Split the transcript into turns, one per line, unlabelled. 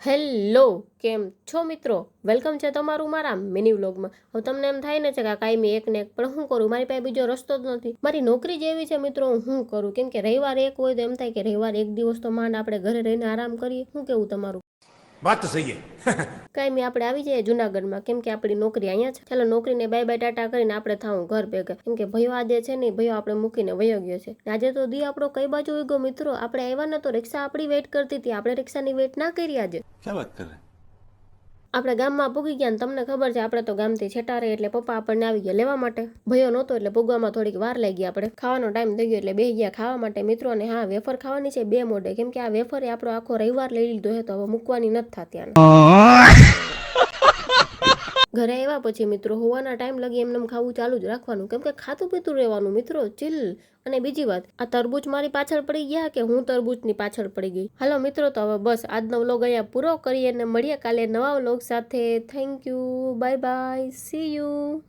Hello, કેમ છો મિત્રો? વેલકમ છે તમારું મારા મિની વ્લોગમાં. હવે તમને એમ થાય ને છે કે કાંઈ એક ને એક, પણ શું કરું, મારી પાસે બીજો રસ્તો જ નથી. મારી નોકરી જ એવી છે મિત્રો, હું શું કરું? કેમ કે રવિવાર એક હોય તો એમ થાય કે રવિવાર એક દિવસ તો માંડ આપણે ઘરે રહીને આરામ કરીએ. શું કેવું તમારું?
વાત તો સહી છે.
કાંઈ આપણે આવી જઈએ જુનાગઢમાં, કેમ કે આપણી નોકરી અહીંયા છે. ચાલો નોકરીને બાય બાય ટાટા કરીને આપણે થાવું ઘર ભેગા, કેમ કે ભયો આજે છે ને ભયો આપણે મૂકીને વયો ગયો છે. આજે તો દી આપણો કઈ બાજુ ઉગ્યો મિત્રો? આપણે આવ્યા ને તો રિક્ષા આપણી વેઇટ કરતી હતી, આપણે રિક્ષાની વેઇટ ના કરી આજે.
ક્યાં વાત કરે?
આપણે ગામમાં પૂગી ગયા ને તમને ખબર છે આપણે તો ગામથી છેટા રહે એટલે પપ્પા આપણને આવી ગયા લેવા માટે. ભયો નહોતો એટલે પૂગવામાં થોડીક વાર લાગી. આપણે ખાવાનો ટાઈમ થઈ ગયો એટલે બેસી ગયા ખાવા માટે મિત્રો. ને હા, વેફર ખાવાની છે 2 મોઢે, કેમ કે આ વેફર આપણો આખો રવિવાર લઈ લીધો છે તો હવે મૂકવાની નથી થતી આને. ઘરે આવ્યા પછી મિત્રો હોવાના ટાઈમ લગી એમને ખાવું ચાલુ જ રાખવાનું, કેમ કે ખાતું પીતું રહેવાનું મિત્રો, ચીલ. અને બીજી વાત, આ તરબૂચ મારી પાછળ પડી ગયા કે હું તરબૂચની પાછળ પડી ગઈ? હાલો મિત્રો, તો હવે બસ આજનો વ્લોગ અહીંયા પૂરો કરીએ અને મળીએ કાલે નવા વ્લોગ સાથે. Thank you, bye bye, C you.